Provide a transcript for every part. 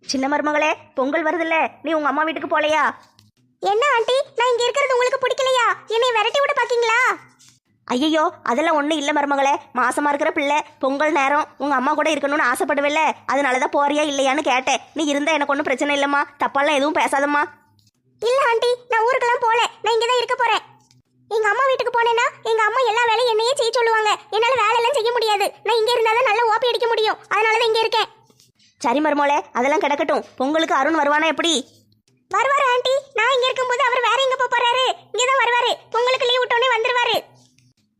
சின்ன மருமகளே, பொங்கல் வருதுல்ல, நீ உங்க அம்மா வீட்டுக்கு போலையா? என்ன ஆண்டி, நான் இங்க இருக்கிறது உங்களுக்கு பிடிக்கலையா? என்னை விரட்டி விட பாக்கீங்களா? ஐயோ, அதெல்லாம் ஒன்றும் இல்லை மருமகளே. மாசமா இருக்கிற பிள்ளை, பொங்கல் நேரம் உங்க அம்மா கூட இருக்கணும்னு ஆசைப்படுவில்ல, அதனாலதான் போறியா இல்லையான்னு கேட்டேன். நீ இருந்தா எனக்கு ஒன்றும் பிரச்சனை இல்லைம்மா, தப்பாலாம் எதுவும் பேசாதம்மா. இல்ல ஆண்டி, நான் ஊருக்கெல்லாம் போல, நான் இங்கதான் இருக்க போறேன். எங்க அம்மா வீட்டுக்கு போனேன்னா எங்க அம்மா எல்லா வேலையும் என்னையே செய்ய சொல்லுவாங்க. என்னால வேலையெல்லாம் செய்ய முடியாது. நான் இங்க இருந்தாதான் நல்ல ஓப்பி அடிக்க முடியும். அதனாலதான் இங்க இருக்கேன். சரி மருமகளே, அதெல்லாம் கிடக்கட்டும். பொங்கலுக்கு அருண் வருவானா எப்படி? வருவாரு ஆண்டி. நான் இங்க இருக்கும்போது அவர் வேற எங்க போறாரு? இங்கதான் வருவாரு. பொங்கலுக்கு லீவ் விட்டோன்னே வந்துருவாரு.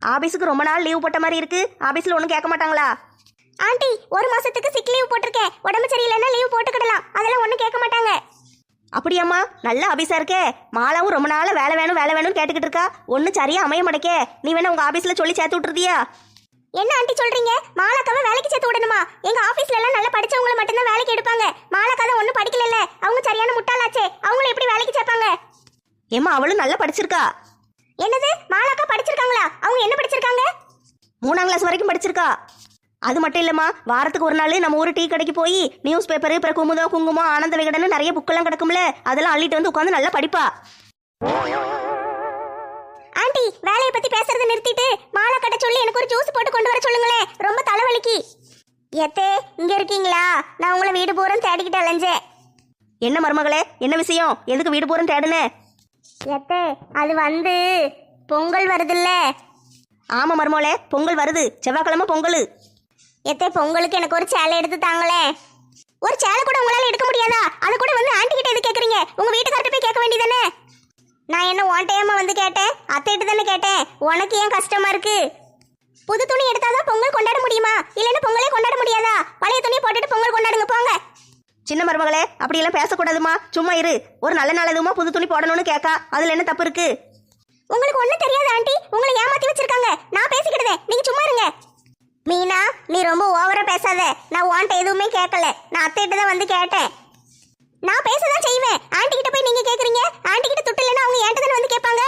ஆபீஸுக்கு ரொம்ப நாள் லீவ் போட்ட மாதிரி இருக்கு. ஆபீஸ்ல ஒன்றும் கேட்க மாட்டாங்களா? ஆண்டி, 1 மாசத்துக்கு சிக் லீவ் போட்டிருக்கேன். உடம்பு சரியில்லைன்னா லீவ் போட்டுக்கிடலாம். அதெல்லாம் ஒண்ணும் கேட்க மாட்டாங்க. அப்படியாம்மா, நல்ல ஆபீஸா இருக்கே. மாலாவும் ரொம்ப நாள் வேலை வேணும் வேலை வேணும்னு கேட்டுக்கிட்டு இருக்கா. ஒன்றும் சரியா அமைய மாட்டேக்கே. நீ வேணா உங்க ஆபீஸ்ல சொல்லி சேர்த்து விட்டுருதியா? என்ன ஆண்டி சொல்றீங்க? மாலாக்காவை வேலைக்கு சேர்த்து விடணுமா? எங்க ஆபீஸ்ல எல்லாம் நல்லா படிச்சவங்கள மட்டும்தான் வேலைக்கு எடுப்பாங்க. மாலாக்காவை ஒன்னும் படிக்கல. அவங்க சரியான முட்டாளாச்சே. அவங்கள எப்படி வேலைக்கு சேர்ப்பாங்க? ஏம்மா, அவளும் நல்லா படிச்சிருக்கா. என்னது, மாலாக்கா படிச்சிருக்காங்களா? அவங்க என்ன படிச்சிருக்காங்க? 3ஆம் கிளாஸ் வரைக்கும் படிச்சிருக்கா. அது மட்டும் இல்லம்மா, வாரத்துக்கு ஒரு நாள் நம்ம ஊர் டீ கடைக்கு போய் நியூஸ் பேப்பர், அப்புறம் குமுதம், குங்குமம், ஆனந்த விகடன்னு நிறைய புக்கெல்லாம் கிடக்கும்ல, அதெல்லாம் அள்ளிட்டு வந்து உட்காந்து நல்லா படிப்பா. ஆண்டி, வேலையை பத்தி பேசுறதை நிறுத்திட்டு மாலாக்கிட்ட சொல்லி எனக்கு ஒரு ஜூஸ் போட்டு கொண்டு வர சொல்லுங்களேன். ரொம்ப தலைவலிக்கு. எத்தே, இங்க இருக்கீங்களா? நான் உங்களை வீடு பூரம் தேடிக்கிட்டு அலைஞ்சேன். என்ன மருமகளே, என்ன விஷயம்? எதுக்கு வீடு பூரம் தேடுன? எத்தே, அது வந்து பொங்கல் வருதுல்ல. ஆமா மருமகளே, பொங்கல் வருது. செவ்வாய்க்கிழமை பொங்கல். எத்தே, பொங்கலுக்கு எனக்கு ஒரு சேலை எடுத்து தாங்களேன். ஒரு சேலை கூட உங்களால எடுக்க முடியாதா? அது கூட வந்து ஆண்டி கிட்ட எது கேக்குறீங்க? உங்க வீட்டுக்கார்ட்ட போய் கேட்க வேண்டியதானே. நான் என்ன ஓட்டையாம வந்து கேட்டேன்? அத்தைகிட்ட தானே கேட்டேன். உனக்கு ஏன் கஷ்டமா இருக்கு? புது துணி எடுத்தாதான் பொங்கல் கொண்டாட முடியுமா? இல்லைன்னா பொங்கலே கொண்டாட முடியாதா? பழைய துணியை போட்டுட்டு பொங்கல் கொண்டாடுங்க போங்க. சின்ன மருமகளே, அப்படியெல்லாம் பேசக்கூடாதுமா. சும்மா இரு. ஒரு நல்ல நாள் எதுவுமா புது துணி போடணும்னு கேட்கா. அதுல என்ன தப்பு இருக்கு? உங்களுக்கு ஒண்ணும் தெரியாது ஆண்டி. உங்களை ஏமாத்தி வச்சிருக்காங்க. நான் பேசிக்கிட்டேன், நீங்க சும்மா இருங்க. மீனா, நீ ரொம்ப ஓவரா பேசாத. நான் உன்கிட்ட எதுவுமே கேட்கல. நான் அத்தைகிட்ட தான் வந்து கேட்டேன். நான் பேசதான் செய்வேன். ஆண்டி கிட்ட போய் நீங்க கேக்குறீங்க. ஆண்டி கிட்ட துட்டு இல்லைன்னா அவங்க என்கிட்ட தானே வந்து கேட்பாங்க.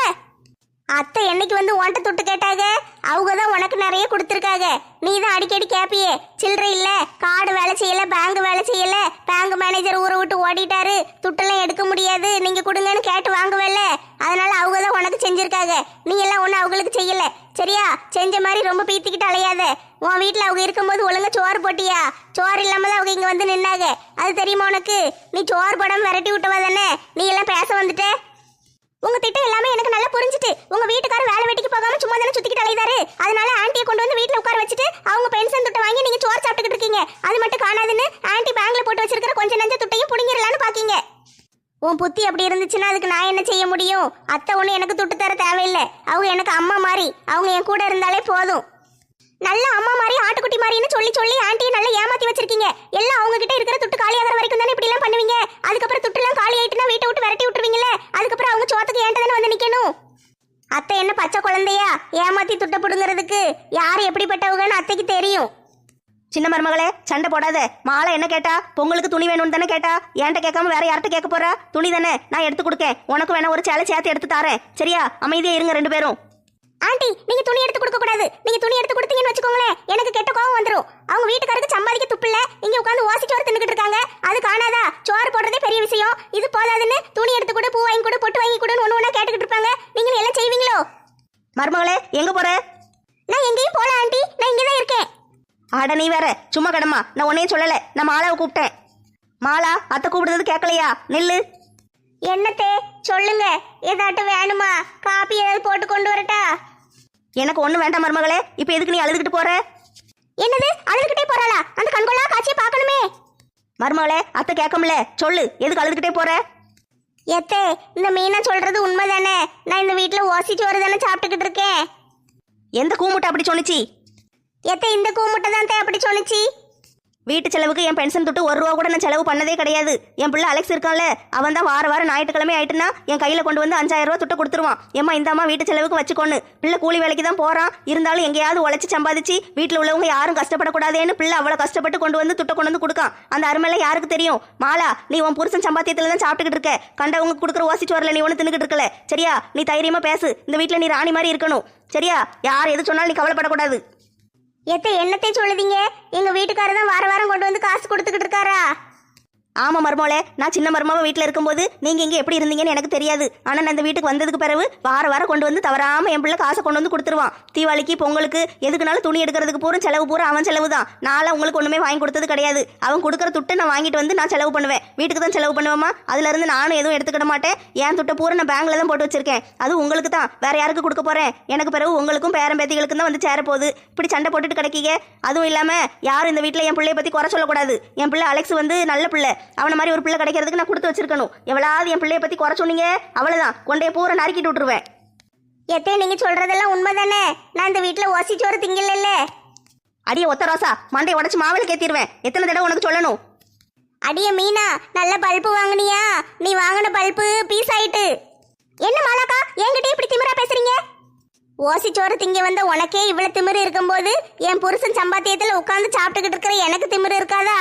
அத்தை என்னைக்கு வந்து உன்கிட்ட துட்டு கேட்டாங்க? அவங்க தான் உனக்கு நிறைய கொடுத்துருக்காங்க. நீ தான் அடிக்கடி கேப்பியே. சில்லறை இல்ல, கார்டு வேலை செய்யல, பேங்க் வேலை செய்யல, பேங்க் மேனேஜர் ஊரை விட்டு ஓடிட்டாரு, துட்டெல்லாம் எடுக்க முடியாது, நீங்க கொடுங்கன்னு கேட்டு வாங்குவேல்ல. அதனால அவங்க தான் உனக்கு செஞ்சிருக்காங்க. நீ எல்லாம் ஒன்னும் அவங்களுக்கு செய்யல. சரியா? செஞ்ச மாதிரி ரொம்ப பீத்திக்கிட்டு அலையாத. உன் வீட்டுல அவங்க இருக்கும்போது ஒழுங்கா சோறு போட்டியா? சோறு இல்லாம தான் அவங்க இங்க வந்து நின்னாங்க. அது தெரியுமா உனக்கு? நீ சோறு போடாம விரட்டி விட்டவா தானே. நீ எல்லாம் பேச வந்துட்ட. உங்க திட்டம் எல்லாமே எனக்கு நல்லா புரிஞ்சுட்டு. உங்க வீட்டுக்காரர் வேலை வெட்டிக்கு போகாம சும்மா தானே சுத்திக்கிட்டு அலையுதாரு. அதனால ஆண்டியை கொண்டு வந்து வீட்டுல உட்கார வச்சுட்டு அவங்க பென்ஷன் துட்டை வாங்கி நீங்க சோறு சாப்பிட்டுக்கிட்டு இருக்கீங்க. அது மட்டும் காணாதுன்னு ஆண்டி பேங்க்ல போட்டு வச்சிருக்கிற கொஞ்சம் நஞ்ச துட்டையும் புடிங்கிடலான்னு பாக்கீங்க. உன் புத்தி அப்படி இருந்துச்சுன்னா அதுக்கு நான் என்ன செய்ய முடியும்? அத்தை ஒண்ணு எனக்கு துட்டு தர தேவையில்லை. அவங்க எனக்கு அம்மா மாதிரி. அவங்க என் கூட இருந்தாலே போதும். நல்ல அம்மா மாதிரி, ஆட்டுக்குட்டி மாதிரின்னு சொல்லி சொல்லி ஆண்டியை நல்லா ஏமாத்தி வச்சிருக்கீங்க. எல்லாம் அவங்க கிட்ட இருக்கிற துட்டு காலி ஆகிற வரைக்கும் தானே இப்படி எல்லாம் பண்ணுவீங்க. அதுக்கப்புறம் துட்டு எல்லாம் காலி ஆயிட்டுனா வீட்டை விட்டு விரட்டி விட்டுருவீங்கல்ல. அதுக்கப்புறம் அவங்க சோத்துக்கு ஏன்ட்ட தானே வந்து நிக்கணும். அத்தை என்ன பச்சை குழந்தையா ஏமாத்தி துட்டை புடுங்கிறதுக்கு? யாரு எப்படிப்பட்டவங்கன்னு அத்தைக்கு தெரியும். சின்ன மருமகளே, சண்டை போடாத. மாலை என்ன கேட்டா? பொங்கலுக்கு துணி வேணும்னு தானே கேட்டா. என்கிட்ட கேட்காம வேற யார்கிட்ட கேட்க போறா? துணி தானே, நான் எடுத்து கொடுக்கேன். உனக்கு வேணா ஒரு சேலை சேர்த்து எடுத்து தாரேன். சரியா? அமைதியா இருங்க 2 பேரும். ஆண்டி, நீங்க துணி எடுத்து கொடுக்க கூடாது. நீங்க துணி எடுத்து கொடுத்தீங்கன்னு வச்சுக்கோங்களேன், எனக்கு கெட்ட கோவம் வந்துரும். அவங்க வீட்டுக்காரருக்கு சம்பாதிக்க துப்பு இல்ல, இங்க உட்காந்து ஓசிச்சோறு தின்னுக்கிட்டு இருக்காங்க. அது காணாதா? சோறு போடுறதே பெரிய விஷயம். இது போதாதுன்னு துணி எடுத்து கொடு, பூ வாங்கி கொடு, பொட்டு வாங்கி கொடுன்னு ஒண்ணு கேட்டுக்கிட்டு இருப்பாங்க. நீங்களும் எல்லாம் செய்வீங்களோ? மருமகளே, எங்க போற? நான் எங்கேயும் போல ஆண்டி, நான் இங்கதான் இருக்கேன். ஆட, நீ வேற சும்மா கடமா. நான் உன்னையும் சொல்லல, நான் மாலாவை கூப்பிட்டேன். மாலா, அத்தை கூப்பிடுறது கேட்கலையா? நில்லு. என்னத்தே சொல்லுங்க. ஏதாட்டும் வேணுமா? காப்பி ஏதாவது போட்டு கொண்டு வரட்டா? எனக்கு ஒண்ணு வேண்டாம் மருமகளே. இப்ப எதுக்கு நீ அழுதுகிட்டு போற? என்னது, அழுதுகிட்டே போறாளா? அந்த கண்கொள்ளா காட்சியை பார்க்கணுமே. மருமகளே, அத்தை கேட்கல. சொல்லு, எதுக்கு அழுதுகிட்டே போற? எத்தே, இந்த மீனா சொல்றது உண்மைதானே? நான் இந்த வீட்டுல ஓசிச்சோறு தானே சாப்பிட்டுக்கிட்டு இருக்கேன். எந்த கூமுட்டை அப்படி சொன்னிச்சு? எத்த இந்த கூமுட்டை தான் அப்படி சொன்னிச்சு. வீட்டு செலவுக்கு என் பென்ஷன் தொட்டு 1 ரூபா கூட நான் செலவு பண்ணதே கிடையாது. என் பிள்ளை அலெக்ஸ் இருக்கான்ல, அவன் தான் வாரம் ஞாயிற்றுக்கிழமை ஆயிட்டுனா என் கையில கொண்டு வந்து 5000 ரூபா துட்டை கொடுத்துருவான். ஏமா இந்தாமா வீட்டு செலவுக்கு வச்சுக்கொண்டு. பிள்ளை கூலி வேலைக்கு தான் போறான். இருந்தாலும் எங்கேயாவது உழைச்சி சம்பாதிச்சு வீட்டில் உள்ளவங்க யாரும் கஷ்டப்படக்கூடாதேன்னு பிள்ளை அவ்வளவு கஷ்டப்பட்டு கொண்டு வந்து துட்டை கொண்டு வந்து கொடுக்கான். அந்த அருமையில யாருக்கு தெரியும்? மாலா, நீ உன் புருஷன் சம்பாத்தியத்துல தான் சாப்பிட்டுக்கிட்டு இருக்க. கண்டவங்க கொடுக்குற ஓசிச்சு வரல, நீ ஒன்று தின்னுக்கிட்டு இருக்கல. சரியா? நீ தைரியமா பேசு. இந்த வீட்டில் நீ ராணி மாதிரி இருக்கணும். சரியா? யார் எது சொன்னாலும் நீ கவலைப்படக்கூடாது. எத்த என்னத்தை சொல்லுதீங்க? எங்க வீட்டுக்காரர் தான் வாரம் கொண்டு வந்து காசு கொடுத்துக்கிட்டு இருக்காரா? ஆமா மருமோளே, நான் சின்ன மருமாவை வீட்டில் இருக்கும்போது நீங்க இங்க எப்படி இருந்தீங்கன்னு எனக்கு தெரியாது. ஆனா நான் இந்த வீட்டுக்கு வந்ததுக்கு பிறகு வாரம் கொண்டு வந்து தவறாம என் பிள்ளை காசை கொண்டு வந்து கொடுத்துருவான். தீபாவளிக்கு பொங்கலுக்கு எதுக்குனாலும் துணி எடுக்கிறதுக்கு பூரா செலவு பூரா அவன் செலவு தான். நான்லாம் உங்களுக்கு ஒண்ணுமே வாங்கி கொடுத்தது கிடையாது. அவன் கொடுக்குற துட்டை நான் வாங்கிட்டு வந்து நான் செலவு பண்ணுவேன். வீட்டுக்கு தான் செலவு பண்ணுவேமா. அதுல இருந்து நானும் எதுவும் எடுத்துக்கிட மாட்டேன். என் துட்டை பூரா நான் பேங்க்ல தான் போட்டு வச்சிருக்கேன். அது உங்களுக்கு தான், வேற யாருக்கு கொடுக்க போறேன்? எனக்கு பிறகு உங்களுக்கும் பேரன் பேத்திகளுக்கும் தான் வந்து சேர போகுது. இப்படி சண்டை போட்டுட்டு கிடைக்கீங்க. அதுவும் இல்லாம யாரும் இந்த வீட்டில் என் பிள்ளைய பத்தி குறை சொல்லக்கூடாது. என் பிள்ளை அலெக்ஸ் வந்து நல்ல பிள்ளை. அவனை மாதிரி ஒரு பிள்ளை கிடைக்கிறதுக்கு நான் கொடுத்து வச்சிருக்கணும். எவ்வளவு என் பிள்ளைய பத்தி குறை சொன்னீங்க, அவ்வளவுதான் கொண்டைய பூரா நறுக்கிட்டு விட்டுருவேன். எத்தே நீங்க சொல்றதெல்லாம் உண்மைதானே? நான் இந்த வீட்டுல ஓசிச்சோறு திங்கல. அடியே ஒத்த ரோசா, மண்டையை உடச்சு மாவளை கேத்திடுவேன். எத்தனை தடவை உனக்கு சொல்லணும்? அடிய மீனா, நல்ல பல்பு வாங்குனியா? நீ வாங்கின பல்பு பீஸ் ஆயிட்டு. என்ன மாலாக்கா என்கிட்ட இப்படி திமிரா பேசுறீங்க? ஓசிச்சோறு திங்க வந்த உனக்கே இவ்வளவு திமிரு இருக்கும்போது என் புருஷன் சம்பாத்தியத்துல உட்கார்ந்து சாப்பிட்டுக்கிட்டு இருக்கிற எனக்கு திமிரு இருக்காதா?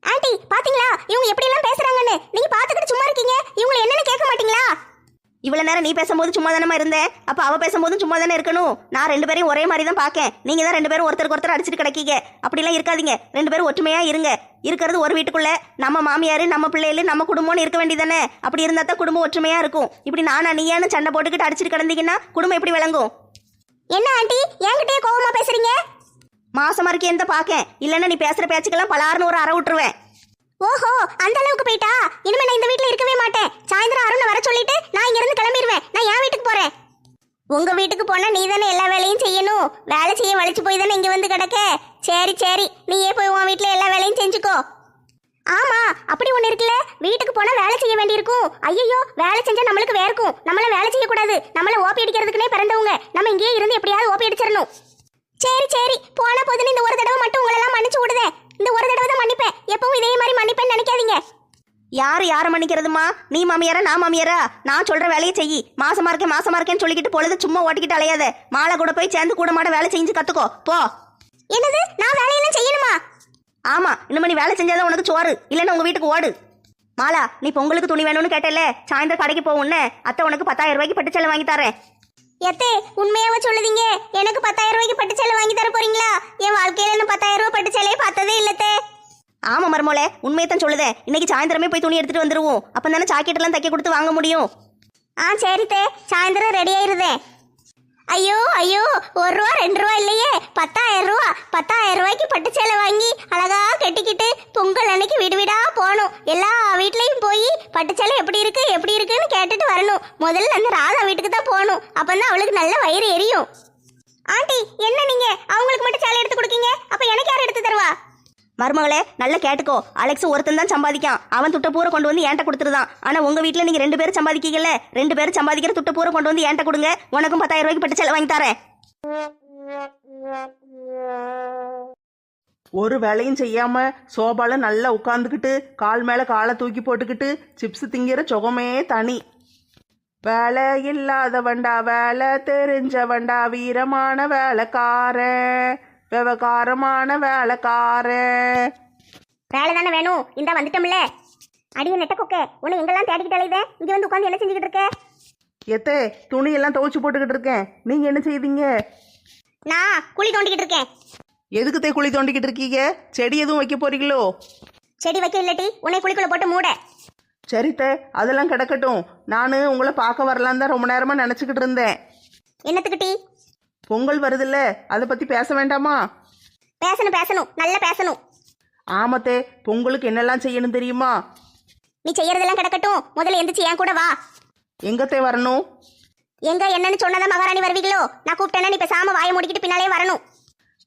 ஆண்டி பாத்தீங்களா இவங்க எப்படி எல்லாம் பேசுறாங்கன்னு? நீங்க பாத்துக்கிட்டு சும்மா இருக்கீங்க. இவங்களை என்னன்னு கேட்க மாட்டீங்களா? இவ்வளவு நேரம் நீ பேசும்போது சும்மா தானே இருந்தேன். அப்ப அவ பேசும்போதும் சும்மா தானே இருக்கணும். நான் ரெண்டு பேரையும் ஒரே மாதிரி தான் பாக்கேன். நீங்க தான் ரெண்டு பேரும் ஒருத்தருக்கு ஒருத்தர் அடிச்சுட்டு கிடைக்கீங்க. அப்படிலாம் இருக்காதீங்க. ரெண்டு பேரும் ஒற்றுமையா இருங்க. இருக்கிறது ஒரு வீட்டுக்குள்ள நம்ம மாமியாரு நம்ம பிள்ளைகள் நம்ம குடும்பம்னு இருக்க வேண்டியதானே. அப்படி இருந்தா தான் குடும்பம் ஒற்றுமையா இருக்கும். இப்படி நானா நீயானு சண்டை போட்டுக்கிட்டு அடிச்சுட்டு கிடந்தீங்கன்னா குடும்பம் எப்படி விளங்கும்? என்ன ஆண்டி என்கிட்டயே கோவமா பேசுறீங்க? மாசமா இருக்கேன் தான் பாக்கேன். இல்லன்னா நீ பேசுற பேச்சுக்கெல்லாம் பலாருன்னு ஒரு அற விட்டுருவேன். ஓஹோ, அந்த அளவுக்கு போயிட்டா? இனிமே நான் இந்த வீட்ல இருக்கவே மாட்டேன். சாயந்தரம் அருணை வர சொல்லிட்டு நான் இங்க இருந்து கிளம்பிடுவேன். நான் என் வீட்டுக்கு போறேன். உங்க வீட்டுக்கு போனா நீ தானே எல்லா வேலையும் செய்யணும். வேலை செய்ய வலிச்சு போய் தானே இங்க வந்து கிடக்க. சரி நீயே போய் உன் வீட்டுல எல்லா வேலையும் செஞ்சுக்கோ. ஆமா, அப்படி ஒண்ணு இருக்குல்ல, வீட்டுக்கு போனா வேலை செய்ய வேண்டியிருக்கும். ஐயோ, வேலை செஞ்சா நம்மளுக்கு வேர்க்கும். நம்மள வேலை செய்யக்கூடாது. நம்மள ஓப்பி அடிக்கிறதுக்குனே பிறந்தவங்க. நம்ம இங்கேயே இருந்து எப்படியாவது ஓப்பி அடிச்சிடணும். சரி போன போதுன்னு இந்த ஒரு தடவை மட்டும் உங்களெல்லாம் மன்னிச்சு விடுதேன். இந்த ஒரு தடவை தான் மன்னிப்பேன். எப்பவும் இதே மாதிரி மன்னிப்பேன்னு நினைக்காதீங்க. யாரை மன்னிக்கிறதுமா? நீ மாமியாரா நான் மாமியாரா? நான் சொல்ற வேலையை செய்யி. மாசமா இருக்கேன்னு சொல்லிக்கிட்டு பொழுது சும்மா ஓட்டிக்கிட்டு அலையாத. மாலை கூட போய் சேர்ந்து கூட மாட வேலை செஞ்சு கத்துக்கோ போ. என்னது, நான் வேலையெல்லாம் செய்யணுமா? ஆமா, இன்னும் நீ வேலை செஞ்சாதான் உனக்கு சோறு. இல்லைன்னா உங்க வீட்டுக்கு ஓடு. மாலா, நீ பொங்கலுக்கு துணி வேணும்னு கேட்டல, சாயந்தரம் கடைக்கு போவுன்னு அத்தை உனக்கு 10,000 ரூபாய்க்கு பட்டு சேலை வாங்கி தரேன். எத்தே உண்மையாவ சொல்லுதீங்க? எனக்கு 10,000 ரூபாய்க்கு பட்டு சேலை வாங்கி தர போறீங்களா? என் வாழ்க்கையில நான் 10,000 ரூபாய் பட்டு சேலையை பார்த்ததே இல்லத்தே. ஆமா மருமோளே, உண்மையத்தான் சொல்லுதேன். இன்னைக்கு சாயந்தரமே போய் துணி எடுத்துட்டு வந்துருவோம். அப்பந்தானே ஜாக்கெட் எல்லாம் தைக்க கொடுத்து வாங்க முடியும். சரித்தே, சாயந்தரம் ரெடி ஆயிருதேன். ஐயோ 1 ரூபா 2 ரூபா இல்லையே, 10,000 ரூபா. 10,000 ரூபாய்க்கு பட்டு சேலை வாங்கி அழகா கட்டிக்கிட்டு பொங்கல் அன்னைக்கு வீடு வீடா போகணும். எல்லா வீட்லயும் போய் பட்டு சேலை எப்படி இருக்குன்னு கேட்டுட்டு வரணும். முதல்ல அந்த ராதா வீட்டுக்கு தான் போகணும். அப்பதான் அவளுக்கு நல்ல வயிறு எரியும். ஆண்டி, என்ன நீங்க அவங்களுக்கு மட்டும் சேலை எடுத்து கொடுக்கீங்க, அப்ப எனக்கு யார் எடுத்து தருவா? மருமகளே, நல்லா கேட்டுக்கோ. அலெக்ஸ் ஒருத்தன் தான் சம்பாதிக்கான். அவன் துட்ட பூரா கொண்டு வந்து ஏன்ட்ட கொடுத்துருதான். ஆனா உங்க வீட்டுல நீங்க 2 பேரும் சம்பாதிக்கீங்கல்ல, 2 பேரும் சம்பாதிக்கிற துட்ட பூரா கொண்டு வந்து ஏன்ட்ட கொடுங்க. உனக்கும் 10,000 ரூபாய்க்கு பட்டு சேலை வாங்கி தரேன். ஒரு வேலையும் செய்யாம சோபால நல்லா உட்காந்துக்கிட்டு கால் மேல காலை தூக்கி போட்டுக்கிட்டு சிப்ஸ் திங்கிற சுகமே தனி. வேலை இல்லாதவன்டா, வேலை தெரிஞ்சவன்டா, வீரமான வேலைக்காரன், விவகாரமான வேலைக்காரன். வேலை தானே வேணும், இந்த வந்துட்டோம்ல. அடிய நெட்ட கொக்க, உன்னை எங்கெல்லாம் தேடிக்கிட்டு அலையுதே. இங்க வந்து உட்காந்து என்ன செஞ்சுக்கிட்டு இருக்க? எத்தே, துணியெல்லாம் துவைச்சு போட்டுக்கிட்டு இருக்கேன். நீங்க என்ன செய்வீங்க? நான் குழி தோண்டிக்கிட்டு இருக்கேன். எதுக்குத்தே குழி தோண்டிக்கிட்டு இருக்கீங்க? செடி எதுவும் வைக்க போறீங்களோ? செடி வைக்க இல்லட்டி உன்னை குழிக்குள்ள போட்டு மூட. சரித்தே, அதெல்லாம் கிடக்கட்டும். நான் உங்களை பார்க்க வரலான்னு தான் ரொம்ப நேரமா நினைச்சுக்கிட்டு இருந்தேன். என்னத்துக்கிட்டி? பொங்கல் வருதுல்ல, அதை பத்தி பேச வேண்டாமா? பேசணும், நல்லா பேசணும். ஆமத்தே, பொங்கலுக்கு என்னெல்லாம் செய்யணும் தெரியுமா? நீ செய்யறதெல்லாம் கிடக்கட்டும், முதல்ல எந்திரிச்சு என் கூட வா. எங்கத்தே வரணும்? எங்க என்னன்னு சொன்னதான் மகாராணி வருவீங்களோ? நான் கூப்பிட்டேன்னா நீ பேசாம வாயை மூடிக்கிட்டு பின்னாலே வரணும்.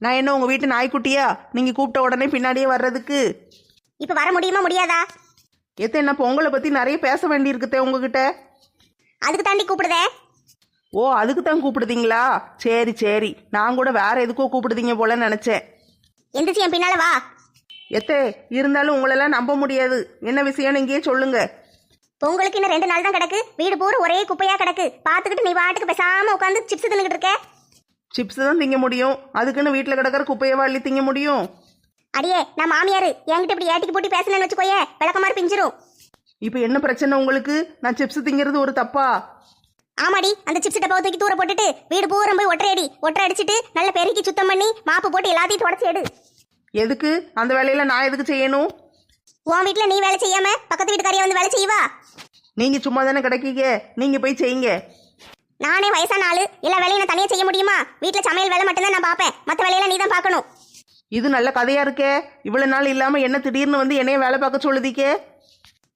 நான் என்ன உங்க வீட்டு நாய்க்குட்டியா நீங்க கூப்பிட்ட உடனே பின்னாடியே வர்றதுக்கு? இப்ப வர முடியுமா முடியாதா? எத்த என்ன பொங்கலை பத்தி நிறைய பேச வேண்டி இருக்குத்தே உங்ககிட்ட. அதுக்கு தாண்டி கூப்பிடுதே. ஓ, அதுக்கு தான் கூப்பிடுதீங்களா? சரி, நான் கூட வேற எதுக்கோ கூப்பிடுதீங்க போல நினைச்சேன். எந்திரிச்சு என் பின்னால வா. எத்தே, இருந்தாலும் உங்களெல்லாம் நம்ப முடியாது. என்ன விஷயம்னு இங்கேயே சொல்லுங்க. பொங்கலுக்கு இன்னும் 2 நாள் தான் கிடக்கு. வீடு பூரா ஒரே குப்பையா கிடக்கு. பாத்துக்கிட்டு நீ பாட்டுக்கு பேசாம உட்காந்து சிப்ஸ் தின்னுக்கிட்டு இருக்க. சிப்ஸ் தான் திங்க முடியும், அதுக்குன்னு வீட்டில் கிடக்கிற குப்பையவா அள்ளி திங்க முடியும்? அடியே, நான் மாமியாரு, என்கிட்ட இப்படி ஏட்டிக்கு போட்டி பேசணும்னு வச்சுக்கோயே, விளக்கமாறு பிஞ்சிரும். இப்போ என்ன பிரச்சனை உங்களுக்கு? நான் சிப்ஸ் திங்கிறது ஒரு தப்பா? ஆமாடி, அந்த சிப்ஸ் டப்பாவை தூக்கி தூர போட்டுட்டு வீடு பூரா போய் ஒற்றை அடிச்சிட்டு நல்ல பெருக்கி சுத்தம் பண்ணி மாப்பு போட்டு எல்லாத்தையும் தொடச்சி எடு. எதுக்கு? அந்த வேலையில நான் எதுக்கு செய்யணும்? உன் வீட்டுல நீ வேலை செய்யாம பக்கத்து வீட்டுக்காரியா வந்து வேலை செய்வா? நீங்க சும்மா தானே கிடைக்கீங்க, நீங்க போய் செய்யுங்க. நானே வயசான ஆளு, எல்லா வேலையும் நான் தனியா செய்ய முடியுமா? வீட்டுல சமையல் வேலை மட்டும்தான் நான் பாப்பேன், மத்த வேலையெல்லாம் நீ தான் பார்க்கணும். இது நல்ல கதையா இருக்கே. இவ்வளவு நாள் இல்லாம என்ன திடீர்னு வந்து என்னைய வேலை பார்க்க சொல்லுதீக்கே?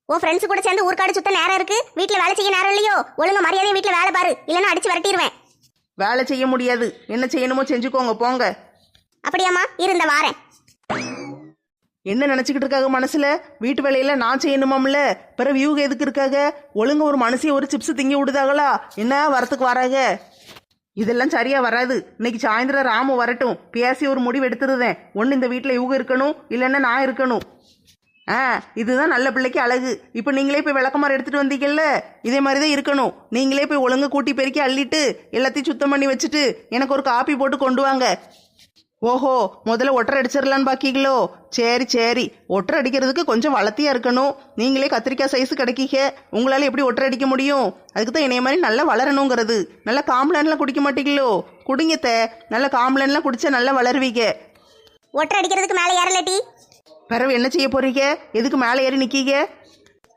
உன் ஃப்ரெண்ட்ஸ் கூட சேர்ந்து ஊர்க்காடு சுத்த நேரம் இருக்கு, வீட்டுல வேலை செய்ய நேரம் இல்லையோ? ஒழுங்க மரியாதையை வீட்டுல வேலை பாரு, இல்லைன்னா அடிச்சு விரட்டிடுவேன். வேலை செய்ய முடியாது, என்ன செய்யணுமோ செஞ்சுக்கோங்க போங்க. அப்படியாம்மா, இருந்த வாரேன். என்ன நினைச்சுக்கிட்டு இருக்காங்க மனசுல? வீட்டு வேலையில நான் செய்யணுமாம்ல, பிறகு வியூக எதுக்கு இருக்காங்க? ஒழுங்க ஒரு மனசைய ஒரு சிப்ஸ் திங்கி விடுதாங்களா? என்ன வரத்துக்கு வராங்க? இதெல்லாம் சரியா வராது. இன்னைக்கு சாயந்தரம் ராமு வரட்டும், பேசி ஒரு முடிவு எடுத்துருதேன். ஒன்று இந்த வீட்டில் இவங்க இருக்கணும், இல்லைன்னா நான் இருக்கணும். இதுதான் நல்ல பிள்ளைக்கு அழகு. இப்போ நீங்களே போய் விளக்கமாறு எடுத்துட்டு வந்தீங்கல்ல, இதே மாதிரி தான் இருக்கணும். நீங்களே போய் ஒழுங்கு கூட்டி பெருக்கி அள்ளிட்டு எல்லாத்தையும் சுத்தம் பண்ணி வச்சுட்டு எனக்கு ஒரு காப்பி போட்டு கொண்டு வாங்க. ஓஹோ, முதல்ல ஒட்டரை அடிச்சிடலான்னு பாக்கீங்களோ? சரி சரி, ஒட்டரை அடிக்கிறதுக்கு கொஞ்சம் வளர்த்தியா இருக்கணும். நீங்களே கத்திரிக்காய் சைஸு கிடைக்கீங்க, உங்களால எப்படி ஒட்டரை அடிக்க முடியும்? அதுக்கு தான் என்னைய மாதிரி நல்லா வளரணுங்கிறது. நல்லா காம்ப்ளான்லாம் குடிக்க மாட்டீங்களோ? குடிங்கத்த, நல்லா காம்ப்ளான்லாம் குடிச்சா நல்லா வளருவீங்க. ஒட்டரை அடிக்கிறதுக்கு மேலே ஏறலட்டி. பிறகு என்ன செய்ய போறீங்க? எதுக்கு மேலே ஏறி நிக்கீங்க?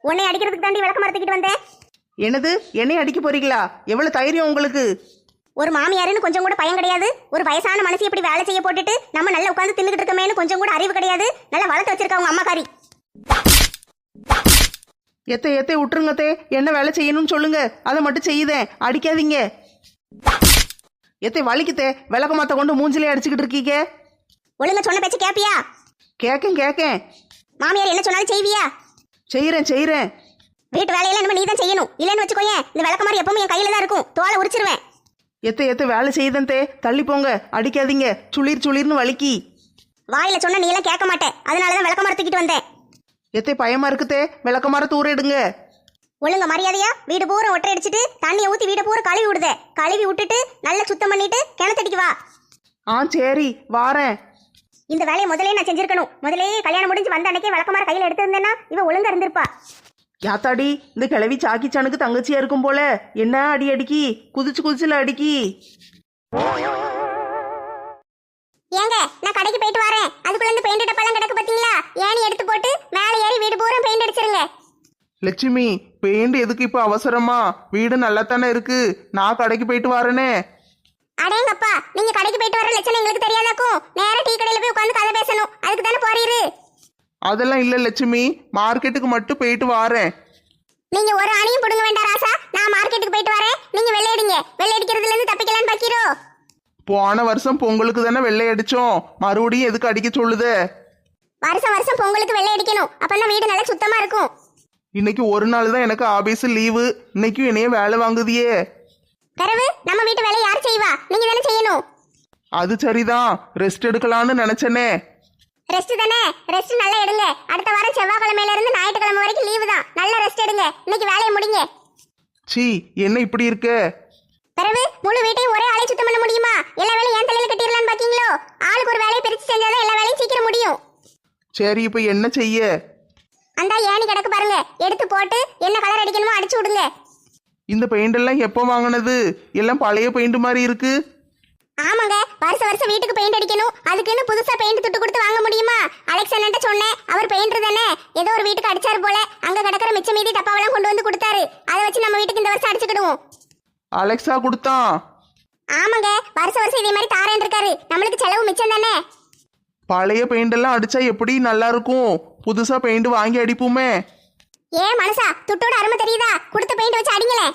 உன்னை அடிக்கிறதுக்கு தாண்டி விளக்க மரத்துக்கிட்டு வந்தேன். என்னது, என்னைய அடிக்க போறீங்களா? எவ்வளவு தைரியம் உங்களுக்கு? ஒரு மாமியாருன்னு கொஞ்சம் கூட பயம் கிடையாது. ஒரு வயசான மனசு இப்படி வேலை செய்ய போட்டுட்டு நம்ம நல்லா உட்காந்து தின்னுக்கிட்டு இருக்கமேனு கொஞ்சம் கூட அறிவு கிடையாது. நல்லா வளர்த்து வச்சிருக்கா உங்க அம்மாக்காரி. எத்தை விட்டுருங்கத்தே, என்ன வேலை செய்யணும்னு சொல்லுங்க, அதை மட்டும் செய்யுதேன், அடிக்காதீங்க. எத்தை வலிக்குத்தே, விளக்க மாத்த கொண்டு மூஞ்சிலே அடிச்சுக்கிட்டு இருக்கீங்க. ஒழுங்கா சொன்ன பேச்சு கேப்பியா? கேக்கேன். மாமியார் என்ன சொன்னாலும் செய்வியா? செய்யறேன். வீட்டு வேலையெல்லாம் நம்ம நீ தான் செய்யணும். இல்லைன்னு வச்சுக்கோயேன், இந்த விளக்க மாதிரி எப்பவும் என் கையில தான் இருக்கும், தோலை உரிச்சிருவேன். எத்தை வேலை செய்யுதே, தள்ளி போங்க, அடிக்காதீங்க. சுளிர்னு வலிக்கி. வாயில சொன்ன நீ எல்லாம் கேட்க மாட்டேன், அதனாலதான் விளக்க மரத்துக்கிட்டு வந்தேன். எத்தை பயமா இருக்குதே, விளக்க மர தூர எடுங்க. ஒழுங்க மரியாதையா வீடு பூரா ஒட்டரை அடிச்சிட்டு தண்ணியை ஊத்தி வீடு பூரா கழுவி விடுதே. கழுவி விட்டுட்டு நல்லா சுத்தம் பண்ணிட்டு கிணத்தடிக்கு வா. சரி வாரேன். இந்த வேலையை முதலே நான் செஞ்சிருக்கணும். முதலே கல்யாணம் முடிஞ்சு வந்த அன்னைக்கே விளக்கமாற கையில எடுத்திருந்தேன்னா இவ ஒழுங்கா இருந்திருப்பா. யாத்தாடி, இந்த கிழவி சாக்கிச்சானுக்கு தங்கச்சியா இருக்கும் போல. என்ன அடிக்கி குதிச்சுல அடிக்கி. ஏங்க, நான் கடைக்கு போயிட்டு வரேன். அதுக்குள்ள இருந்து பெயிண்ட் டப்பாலாம் கிடக்கு பாத்தீங்களா? ஏணி எடுத்து போட்டு மேலே ஏறி வீடு பூரா பெயிண்ட் அடிச்சிருங்க. லட்சுமி, பெயிண்ட் எதுக்கு இப்ப அவசரமா? வீடு நல்லா தானே இருக்கு, நான் கடைக்கு போயிட்டு வரேனே. அடேங்கப்பா, நீங்க கடைக்கு போயிட்டு வர லட்சணம் எங்களுக்கு தெரியாதாக்கும். நேரா டீ கடையில போய் உட்காந்து கதை பேசணும், அதுக்கு தானே போறீரு? அதெல்லாம் இல்ல லட்சுமி, மார்க்கெட்டுக்கு மட்டும் போயிட்டு வரேன். நீங்க ஒரு அணியும் புடுங்க வேண்டாம் ராசா. நான் மார்க்கெட்டுக்கு போயிட்டு வரேன், நீங்க வெள்ளை அடிங்க. வெள்ளை அடிக்கிறதுல இருந்து தப்பிக்கலான்னு பாக்கிறோ? போன வருஷம் பொங்கலுக்கு தானே வெள்ளை அடிச்சோம், மறுபடியும் எதுக்கு அடிக்க சொல்லுதே? வருஷம் பொங்கலுக்கு வெள்ளை அடிக்கணும், அப்பதான் வீடு நல்லா சுத்தமா இருக்கும். இன்னைக்கு ஒரு நாள் தான் எனக்கு ஆபீஸ் லீவு, இன்னைக்கும் என்னைய வேலை வாங்குதியே. பிறகு நம்ம வீட்டு வேலை யார் செய்வா? நீங்க தானே செய்யணும். அது சரிதான், ரெஸ்ட் எடுக்கலான்னு நினைச்சனே. ரெஸ்ட் தானே, ரெஸ்ட் நல்லா எடுங்க. அடுத்த வாரம் செவ்வாய்க்கிழமையில இருந்து ஞாயிற்றுக்கிழமை வரைக்கும் லீவு தான். நல்ல ரெஸ்ட் எடுங்க, இன்னைக்கு வேலையை முடிங்க. சீ, என்ன இப்படி இருக்க? பிறகு முழு வீட்டையும் ஒரே ஆளை சுத்தம் பண்ண முடியுமா? எல்லா வேலையும் என் தலையில கட்டிடலான்னு பாக்கீங்களோ? ஆளுக்கு ஒரு வேலையை பிரிச்சு செஞ்சாதான் எல்லா வேலையும் சீக்கிரம் முடியும். சரி, இப்ப என்ன செய்ய? அந்த ஏணி கிடக்கு பாருங்க, எடுத்து போட்டு என்ன கலர் அடிக்கணுமோ அடிச்சு விடுங்க. இந்த பெயிண்ட் எல்லாம் எப்போ வாங்கினது? எல்லாம் பழைய பெயிண்ட் மாதிரி இருக்கு. ஆமாங்க, வருஷம் வீட்டுக்கு பெயிண்ட் அடிக்கணும், அதுக்குன்னு புதுசா பெயிண்ட் துட்டு கொடுத்து வாங்க முடியுமா? அலெக்ஸ் அண்ணன்ட்ட சொன்னேன், அவர் பெயிண்டர் தானே, ஏதோ ஒரு வீட்டுக்கு அடிச்சாரு போல. அங்க கிடக்கிற மிச்ச மீதி டப்பாவெல்லாம் கொண்டு வந்து கொடுத்தாரு. அதை வச்சு நம்ம வீட்டுக்கு இந்த வருஷம் அடிச்சுக்கிடுவோம். அலெக்ஸா கொடுத்தான்? ஆமாங்க, வருஷம் இதே மாதிரி தாரேன் இருக்காரு. நம்மளுக்கு செலவு மிச்சம் தானே. பழைய பெயிண்ட் எல்லாம் அடிச்சா எப்படி நல்லா இருக்கும்? புதுசா பெயிண்ட் வாங்கி அடிப்போமே. ஏன் மனசா, துட்டோட அருமை தெரியுதா? கொடுத்த பெயிண்ட் வச்சு அடிங்களே.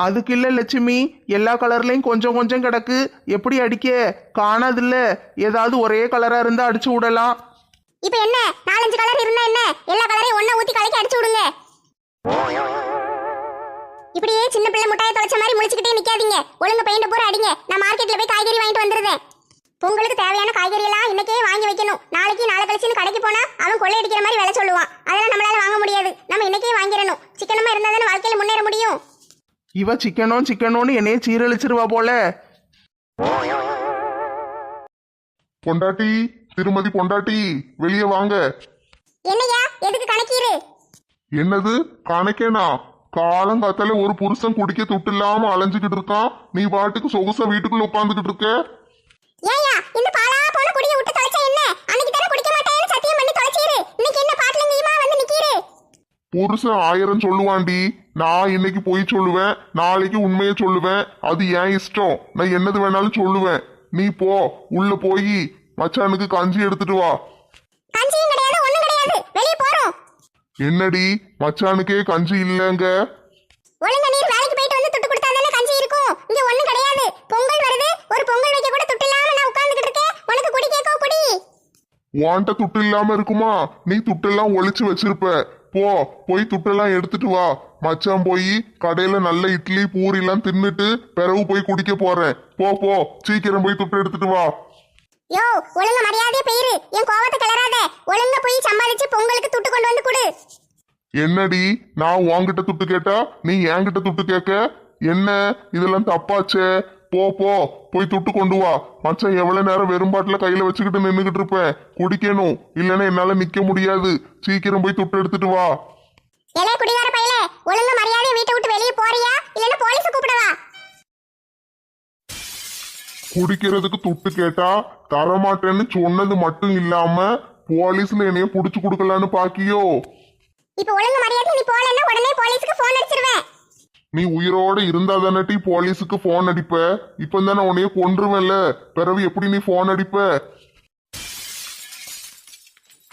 அதுக்கு இல்ல லட்சுமி, எல்லா கலர்லயும் கொஞ்சம் கொஞ்சம் கிடக்கு, எப்படி அடிக்க? காணாதில்ல, ஏதாவது ஒரே கலரா இருந்தா அடிச்சு விடலாம். இப்ப என்ன, 4-5 கலர் இருந்தா என்ன? எல்லா கலரையும் ஒண்ணா ஊத்தி கலக்கி அடிச்சு விடுங்க. இப்படியே சின்ன பிள்ளை முட்டாயை தொலைச்ச மாதிரி முழிச்சுக்கிட்டே நிக்காதீங்க. ஒழுங்கு பெயிண்ட் பூரா அடிங்க. நான் மார்க்கெட்ல போய் காய்கறி வாங்கிட்டு வந்துருந்தேன். பொங்கலுக்கு தேவையான காய்கறி எல்லாம் இன்னைக்கே வாங்கி வைக்கணும். நாளைக்கு நாளை கழிச்சுன்னு கடைக்கு போனா அவன் கொள்ளையடிக்கிற மாதிரி வேலை சொல்லுவான். அதெல்லாம் நம்மளால வாங்க முடியாது. நம்ம இன்னைக்கே வாங்கிடணும். சிக்கனமா இருந்தா தானே வாழ்க்கையில முன்னேற முடியும். இவ சிக்கனோன்னு என்னைய சீரழிச்சிருவா போல. பொண்டாட்டி, திருமதி பொண்டாட்டி, வெளியே வாங்க. என்னையா, எதுக்கு கணக்கீரு? என்னது கணக்கேனா? காலங்காத்தால ஒரு புருஷன் குடிக்க துட்டு இல்லாம அலைஞ்சுக்கிட்டு இருக்கான், நீ பாட்டுக்கு சொகுசா வீட்டுக்குள்ள உட்காந்துக்கிட்டு இருக்க. ஏயா, இந்த பாலா போன குடிய விட்டு தொலைச்சா என்ன? அன்னைக்கு தான குடிக்க மாட்டேன்னு சத்தியம் பண்ணி தொலைச்சீரு. இன்னைக்கு என்ன பாட்டில நீமா புருஷன் 1000 சொல்லுவான்டி. நான் இன்னைக்கு பொய் சொல்லுவேன், நாளைக்கு உண்மையை சொல்லுவேன். அது என் இஷ்டம். நான் என்னது வேணாலும் சொல்லுவேன். நீ போ, உள்ள போய் மச்சானுக்கு கஞ்சி எடுத்துட்டு வா. கஞ்சியும் கிடையாது ஒண்ணும் கிடையாது, வெளியே போறோம். என்னடி மச்சானுக்கே கஞ்சி இல்லங்க? ஒழுங்கா நீர் வேலைக்கு போயிட்டு வந்து துட்டு கொடுத்தா தானே கஞ்சி இருக்கும். இங்க ஒண்ணும் கிடையாது. பொங்கல் வருது, ஒரு பொங்கல் வைக்க கூட துட்டு இல்லாம நான் உட்கார்ந்துகிட்டு இருக்கேன். உனக்கு குடி கேட்கோ குடி. வாண்ட துட்டு இல்லாம இருக்குமா? நீ துட்டெல்லாம் ஒளிச்சு வச்சிருப்ப. போ, போய் துட்டெல்லாம் எடுத்துட்டு வா. மச்சான் போய் கடையில நல்ல இட்லி பூரி எல்லாம் தின்னுட்டு பிறகு போய் குடிக்க போறேன். போ போ, சீக்கிரம் போய் துட்டு எடுத்துட்டு வா. யோ, ஒழுங்கா மரியாதையா போயிரு. என் கோவத்தை கிளறாத. ஒழுங்கா போய் சம்பாதிச்சு பொங்கலுக்கு துட்டு கொண்டு வந்து கொடு. என்னடி நான் உன்கிட்ட துட்டு கேட்டா நீ என்கிட்ட துட்டு கேட்க? என்ன இதெல்லாம் தப்பாச்சே? போ போ, போய் துட்டு கொண்டு வா. மச்சான் எவ்வளவு நேரம் வெறும் பாட்டில கையில வச்சுக்கிட்டு நின்னுகிட்டு இருப்பேன்? குடிக்கணும், இல்லைன்னா என்னால நிக்க முடியாது. சீக்கிரம் போய் துட்டு எடுத்துட்டு வா. ஏலே குடிகார பையலே, ஒழுங்கா மரியாதையா வீட்டை விட்டு வெளியே போறியா இல்லன்னா போலீஸ் கூப்பிடவா? குடிக்கிறதுக்கு துட்டு கேட்டா தரமாட்டேன்னு சொன்னது மட்டும் இல்லாம போலீஸ்ல என்னைய புடிச்சு கொடுக்கலான்னு பாக்கியோ? இப்ப ஒழுங்கா மரியாதையா நீ போலன்னா உடனே போலீஸ்க்கு போன் அடிச்சிருவேன். நீ உயிரோட இருந்தா தானே போலீஸுக்கு போன் அடிப்ப. இப்ப தானே உன்னைய கொன்றுவல்ல, பிறகு எப்படி நீ போன் அடிப்ப?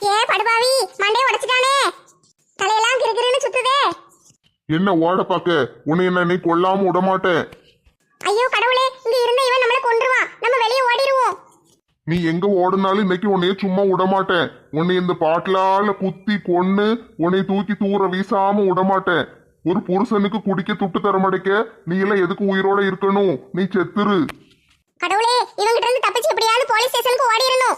ஏ படுபாவி, மண்டைய உடைச்சிட்டானே. தலையெல்லாம் கிறுகிறுன்னு சுத்துதே. என்ன ஓட பாக்க? உன்னை என்ன நீ கொல்லாம விட மாட்டேன். ஐயோ கடவுளே, இங்க இருந்த இவன் நம்மள கொன்றுவான். நம்ம வெளியே ஓடிடுவோம். நீ எங்க ஓடுனாலும் இன்னைக்கு உன்னைய சும்மா விட மாட்டேன். உன்னை இந்த பாட்டிலால குத்தி கொன்னு உன்னை தூக்கி தூர வீசாம விட மாட்டேன். ஒரு புருஷனுக்கு குடிக்க துட்டு தரமடைக்க நீ எல்லாம் எதுக்கு உயிரோட இருக்கணும்? நீ செத்துரு. கடவுளே, இவங்கிட்ட இருந்து தப்பிச்சு எப்படியாவது போலீஸ் ஸ்டேஷனுக்கு ஓடிடணும்.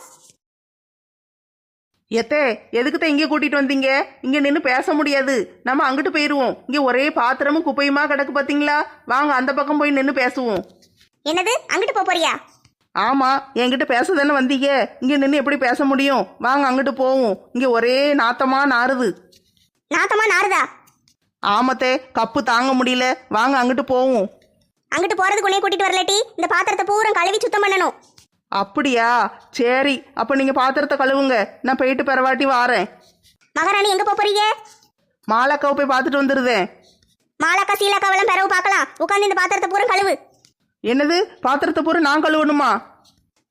எத்தே எதுக்குத்தான் இங்கே கூட்டிட்டு வந்தீங்க? இங்க நின்று பேச முடியாது, நம்ம அங்கிட்டு போயிருவோம். இங்க ஒரே பாத்திரமும் குப்பையுமா கிடக்கு பாத்தீங்களா? வாங்க அந்த பக்கம் போய் நின்று பேசுவோம். என்னது, அங்கிட்டு போறியா? ஆமா, என்கிட்ட பேச தானே வந்தீங்க. இங்க நின்று எப்படி பேச முடியும்? வாங்க அங்கிட்டு போவோம். இங்க ஒரே நாத்தமா நாறுது. நாத்தமா நாறுதா? ஆமத்தே, கப்பு தாங்க முடியல. வாங்க அங்கிட்டு போவோம். அங்கிட்டு போறதுக்கு உன்னைய கூட்டிட்டு வரலட்டி, இந்த பாத்திரத்தை பூரா கழுவி சுத்தம் பண்ணணும். அப்படியா? சரி, அப்ப நீங்க பாத்திரத்தை கழுவுங்க, நான் போயிட்டு பெறவாட்டி வாரேன். மகாராணி எங்க போறீங்க? மாலாக்காவை போய் பார்த்துட்டு வந்துருதேன். மாலாக்கா சீலாக்காவெல்லாம் பிறவு பார்க்கலாம். உட்காந்து இந்த பாத்திரத்தை பூரா கழுவு. என்னது, பாத்திரத்தை பூரா நான் கழுவணுமா?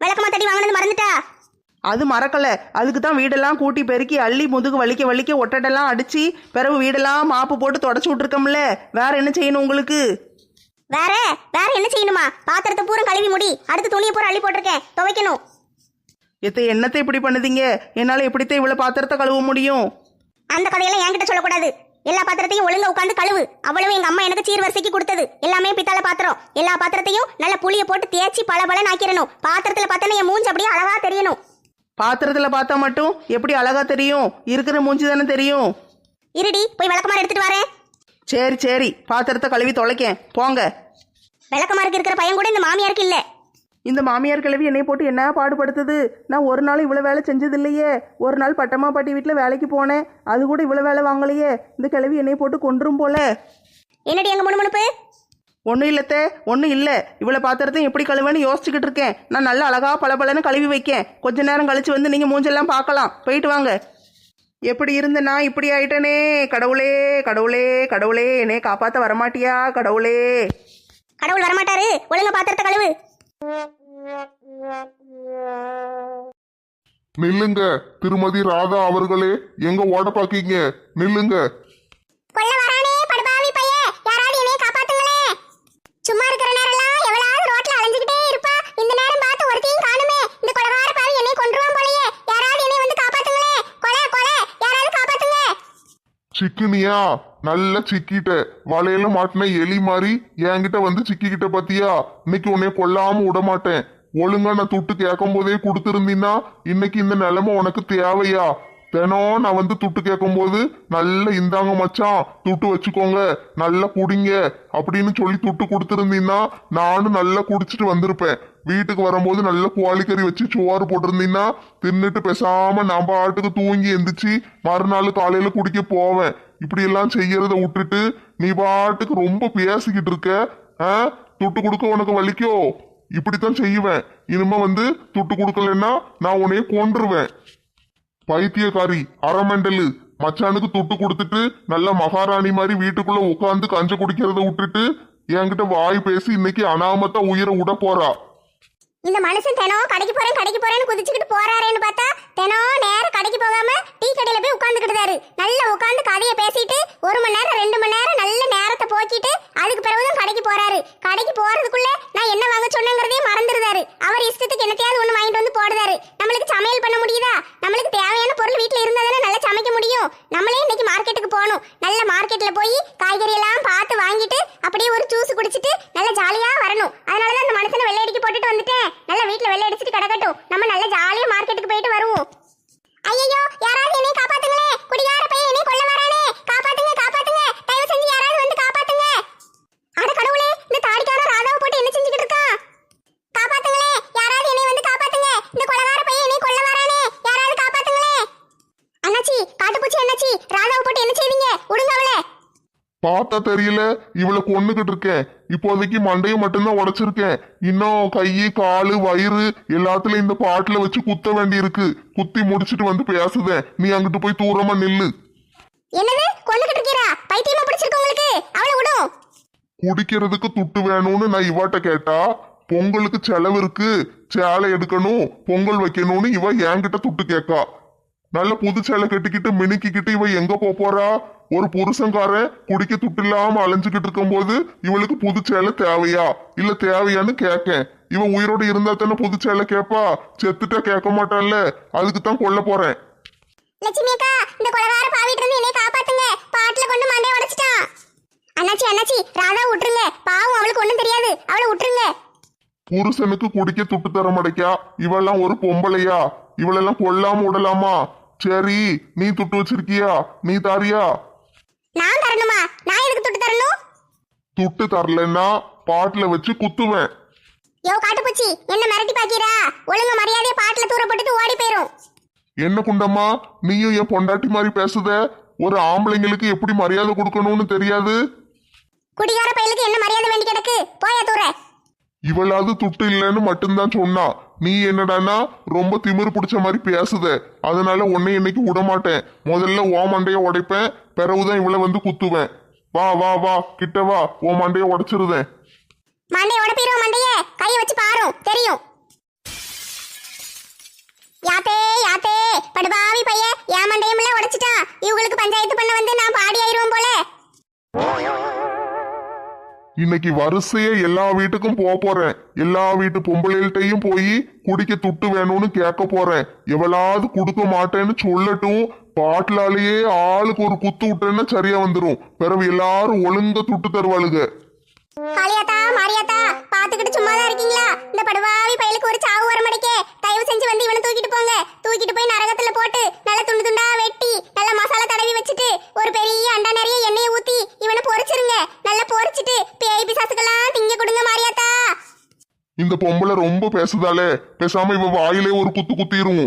விளக்கமா தட்டி வாங்கினது மறந்துட்டா? அது மறக்கல. அதுக்கு தான் வீடெல்லாம் கூட்டி பெருக்கி அள்ளி முதுகு வலிக்க வலிக்க ஒட்டடெல்லாம் அடிச்சு பிறகு வீடெல்லாம் மாப்பு போட்டு தொடச்சு விட்டுருக்கோம்ல. வேற என்ன செய்யணும் உங்களுக்கு? வேற வேற என்ன செய்யணுமா? பாத்திரத்தை பூரா கழுவி முடி. அடுத்து துணியை பூரா அள்ளி போட்டிருக்கேன், துவைக்கணும். என்னத்தை இப்படி பண்ணுதீங்க? என்னால எப்படித்தான் இவ்வளவு பாத்திரத்தை கழுவ முடியும்? அந்த கதையெல்லாம் என்கிட்ட சொல்லக்கூடாது. எல்லா பாத்திரத்தையும் ஒழுங்கா உட்காந்து கழுவு. அவ்வளவு எங்க அம்மா எனக்கு சீர்வரிசைக்கு கொடுத்தது. எல்லாமே பித்தளை பாத்திரம். எல்லா பாத்திரத்தையும் நல்ல புளிய போட்டு தேய்ச்சி பளபளன்னு ஆக்கிரணும். பாத்திரத்துல பார்த்தா என் மூஞ்சி அப்படியே அழகா தெரியணும். பாத்திரத்துல பார்த்தா மட்டும் எப்படி அழகா தெரியும்? இருக்கிற மூஞ்சி தானே தெரியும். இருடி, போய் விளக்கமாறு எடுத்துட்டு வரேன். சரி சரி, பாத்திரத்தை கழுவி தொலைக்கேன், போங்க. விளக்கமாருக்கு இருக்கிற பையன் கூட இந்த மாமியாருக்கு இல்ல. இந்த மாமியார் கிழவி என்னை போட்டு என்ன பாடுபடுத்துது? நான் ஒரு நாள் இவ்வளோ வேலை செஞ்சது இல்லையே. ஒரு நாள் பட்டம்மா பாட்டி வீட்டில் வேலைக்கு போனேன், அது கூட இவ்வளோ வேலை வாங்கலையே. இந்த கிழவி என்னை போட்டு கொன்றும் போல. என்னடி எங்க முணுமுணுப்பு? ஒன்றும் இல்லத்தே, ஒன்றும் இல்லை. இவ்வளோ பாத்திரத்தையும் எப்படி கழுவேன்னு யோசிச்சுக்கிட்டு இருக்கேன். நான் நல்லா அழகா பளபளன்னு கழுவி வைக்கேன். கொஞ்ச நேரம் கழிச்சு வந்து நீங்கள் மூஞ்செல்லாம் பார்க்கலாம். போயிட்டு வாங்க. எப்படி இருந்த நான் இப்படி ஆயிட்டனே? கடவுளே கடவுளே கடவுளே, என்னை காப்பாற்ற வரமாட்டியா கடவுளே? கடவுள் வரமாட்டாரு. ஒழுங்கா பாத்திரத்தை கழுவு. நில்லுங்க திருமதி ராதா அவர்களே, எங்க ஓட பாக்கீங்க? நில்லுங்க. கொல்ல வரானே படுபாவி பையே, யாராவது என்னைய காப்பாத்துங்களே. சும்மா இருக்கிற நேரம்லாம் எவளாவது ரோட்ல அலைஞ்சிக்கிட்டே இருப்பா. இந்த நேரம் பார்த்து ஒருத்தையும் காணுமே. இந்த கொலகார பாவி என்னை கொன்றுவான் போலயே. யாராவது என்னை வந்து காப்பாத்துங்களே. கொலை கொலை, யாராவது காப்பாத்துங்க. சிக்கினியா? நல்லா சிக்கிட்ட. வலையில மாட்டின எலி மாதிரி என்கிட்ட வந்து சிக்கிக்கிட்ட பாத்தியா? இன்னைக்கு உன்னை கொல்லாம விட மாட்டேன். ஒழுங்கா நான் துட்டு கேட்கும் போதே கொடுத்துருந்தீன்னா இன்னைக்கு இந்த நிலைமை உனக்கு தேவையா? தினம் நான் வந்து துட்டு கேட்கும் போது நல்ல இந்தாங்க மச்சான் துட்டு வச்சுக்கோங்க, நல்லா குடிங்க அப்படின்னு சொல்லி துட்டு கொடுத்துருந்தீங்கன்னா நானும் நல்லா குடிச்சிட்டு வந்திருப்பேன். வீட்டுக்கு வரும்போது நல்ல கோழிக்கறி வச்சு சோறு போட்டிருந்தீங்கன்னா தின்னுட்டு பேசாம நான் பாட்டுக்கு தூங்கி எந்திரிச்சு மறுநாள் காலையில குடிக்க போவேன். இப்படி எல்லாம் செய்யறத விட்டுட்டு நீ பாட்டுக்கு ரொம்ப பேசிக்கிட்டு இருக்க. துட்டு கொடுக்க உனக்கு வலிக்கோ? இப்படித்தான் செய்வேன். இனிமே வந்து துட்டு கொடுக்கலன்னா நான் உன்னைய கொன்றுவேன். பைத்தியக்காரி, அரமண்டலு, மச்சானுக்கு துட்டு கொடுத்துட்டு நல்ல மகாராணி மாதிரி வீட்டுக்குள்ள உட்காந்து கஞ்ச குடிக்கிறத விட்டுட்டு என்கிட்ட வாய் பேசி இன்னைக்கு அனாமத்தா உயிரை விட போறா. இந்த மனுஷன் தினம் கடைக்கு போறேன்னு குதிச்சுக்கிட்டு போறாருன்னு பார்த்தா தினம் நேரம் கடைக்கு போகாம டீ கடையில போய் உட்காந்துக்கிட்டாரு. நல்லா உட்காந்து கதையை பேசிட்டு 1 மணி நேரம் 2 மணி நேரம் நல்ல நேரத்தை போக்கிட்டு அதுக்கு பிறகுதான் கடைக்கு போறாரு. கடைக்கு போறதுக்குள்ள நான் என்ன வாங்க சொன்னேங்கிறதையும் மறந்துடுறாரு. அவர் இஷ்டத்துக்கு என்னத்தையாவது ஒண்ணு வாங்கிட்டு வந்து போடுறாரு. நம்மளுக்கு சமையல் பண்ண முடியுதா? நம்மளுக்கு தேவையான பொருள் வீட்டுல இருந்தாதானே நல்லா சமைக்க முடியும். நம்மளே இன்னைக்கு மார்க்கெட்டுக்கு போகணும். நல்ல மார்க்கெட்ல போய் காய்கறி எல்லாம் பார்த்து வாங்கிட்டு அப்படியே ஒரு ஜூஸ் குடிச்சிட்டு நல்ல ஜாலியா வரணும். அதனாலதான் அந்த மனுஷனை வெள்ளையடிக்கு போட்டுட்டு வந்துட்டேன். நல்ல வீட்டுல வெள்ளை அடிச்சிட்டு கிடக்கட்டும். நம்ம நல்ல ஜாலியா மார்க்கெட்டுக்கு போயிட்டு வருவோம். ஐயோ, யாராவது என்னை காப்பாத்துங்களே! குடிகார பையன் என்னை கொல்ல வரானே! காப்பாத்துங்க, காப்பாத்துங்க! தயவு செஞ்சு யாராவது வந்து காப்பாத்துங்க! அட கடவுளே, இந்த தாடிக்கார ராதாவை போட்டு என்ன செஞ்சுக்கிட்டு இருக்கான்? காப்பாத்துங்களே! யாராவது என்னை வந்து காப்பாத்துங்க! இந்த கொலகார பையன் என்னை கொல்ல வரானே! யாராவது காப்பாத்துங்களே! அண்ணாச்சி, காட்டுப்பூச்சி அண்ணாச்சி, ராதாவை போட்டு என்ன செய்வீங்க? விடுங்க அவளை. பார்த்தா தெரியல, இவளை கொன்னுகிட்டு இருக்கேன். இப்போதைக்கு மண்டையை மட்டும்தான் உடைச்சிருக்கேன். இன்னும் கை காலு வயிறு எல்லாத்துலயும் இந்த பாட்டுல வச்சு குத்த வேண்டி இருக்கு. குத்தி முடிச்சிட்டு வந்து பேசுதேன். நீ அங்கிட்டு போய் தூரமா நில்லு. என்னது கொன்னுகிட்டு இருக்கீரா? பைத்தியமா பிடிச்சிருக்கு உங்களுக்கு? அவளை விடும். குடிக்கிறதுக்கு துட்டு வேணும்னு நான் இவாட்ட கேட்டா, பொங்கலுக்கு செலவு இருக்கு, சேலை எடுக்கணும், பொங்கல் வைக்கணும்னு இவ என்கிட்ட துட்டு கேட்கா. நல்ல புது சேலை கட்டிக்கிட்டு மினுக்கிக்கிட்டு இவ எங்க போறா? ஒரு புருஷன்காரன் குடிக்க துட்டு இல்லாம அலைஞ்சுக்கிட்டு இருக்கும் போது இவளுக்கு புது சேலை தேவையா இல்ல தேவையான்னு கேட்கேன். இவ உயிரோடு இருந்தா தானே புது சேலை கேட்பா. செத்துட்டா கேட்க மாட்டான்ல, அதுக்கு தான் கொல்ல போறேன். லட்சுமி அக்கா, இந்த கொலகார பாவிட்டு இருந்து என்னை காப்பாத்துங்க. பாட்டுல கொண்டு மண்டையை உடைச்சிட்டான். அண்ணாச்சி அண்ணாச்சி, ராதா விட்டுருங்க. பாவம், அவளுக்கு ஒண்ணும் தெரியாது. அவளை விட்டுருங்க. புருஷனுக்கு குடிக்க துட்டு தர மாட்டேக்கா. இவெல்லாம் ஒரு பொம்பளையா? இவளெல்லாம் கொல்லாம விடலாமா? சரி, நீ துட்டு வச்சிருக்கியா? நீ தாரியா? நான் தரணுமா? நான் எதுக்கு துட்டு தரணும்? துட்டு தரலன்னா பாட்டுல வச்சு குத்துவேன். யோ காட்டுப்பூச்சி, என்ன மிரட்டி பாக்கீரா? ஒழுங்கு மரியாதையை பாட்டுல தூர போட்டுட்டு ஓடி போயிரும். என்ன குண்டம்மா, நீயும் என் பொண்டாட்டி மாதிரி பேசுத? ஒரு ஆம்பளைங்களுக்கு எப்படி மரியாதை கொடுக்கணும்னு தெரியாது? குடிகார பையலுக்கு என்ன மரியாதை வேண்டி கிடக்கு? போயா தூர. இவளாவது துட்டு இல்லைன்னு மட்டும்தான் சொன்னா. நீ என்னடானா ரொம்ப திமிரு பிடிச்ச மாதிரி பேசுத. அதனால உன்னை இன்னைக்கு விடமாட்டேன். முதல்ல ஓ மண்டைய உடைப்பேன், பிறகுதான் இவளை வந்து குத்துவேன். வா வா வா, கிட்ட வா, ஓ மண்டைய உடைச்சிருதேன். மண்டைய உடப்பிரும். மண்டைய கையை வச்சு பாரும், தெரியும். யாத்தே யாத்தே, படுபாவி பைய என் மண்டையம்ல உடைச்சிட்டா. இவங்களுக்கு பஞ்சாயத்து பண்ண வந்து நான் பாடி ஆயிருவோம் போல. இன்னைக்கு வரிசைய எல்லா வீட்டுக்கும் போறேன். எல்லா வீட்டு பொம்பளைகள்கிட்டையும் போய் குடிக்க துட்டு வேணும்னு கேட்க போறேன். எவளாவது கொடுக்க மாட்டேன்னு சொல்லட்டும். பாட்டிலாலேயே ஆளுக்கு ஒரு குத்து விட்டேன்னா சரியா வந்துடும். பிறகு எல்லாரும் ஒழுங்க துட்டு தருவாளுங்க. காளியாத்தா மாரியாத்தா, பாத்துக்கிட்டு சும்மாதான் இருக்கீங்களா? இந்த படுவாவி பையலுக்கு ஒரு சாவு வர மாட்டேக்கே. தயவு செஞ்சு வந்து இவனை தூக்கிட்டு போங்க. தூக்கிட்டு போய் நரகத்துல போட்டு நல்ல துண்டு துண்டா வெட்டி நல்ல மசாலா தடவி வச்சுட்டு ஒரு பெரிய அண்டா நிறைய எண்ணெயை ஊத்தி இவனை பொரிச்சிருங்க. நல்லா பொரிச்சிட்டு பேய் பிசாசுக்கெல்லாம் திங்க கொடுங்க மாரியாத்தா. இந்த பொம்பளை ரொம்ப பேசுதாலே, பேசாம இவ வாயிலே ஒரு குத்து குத்திரும்.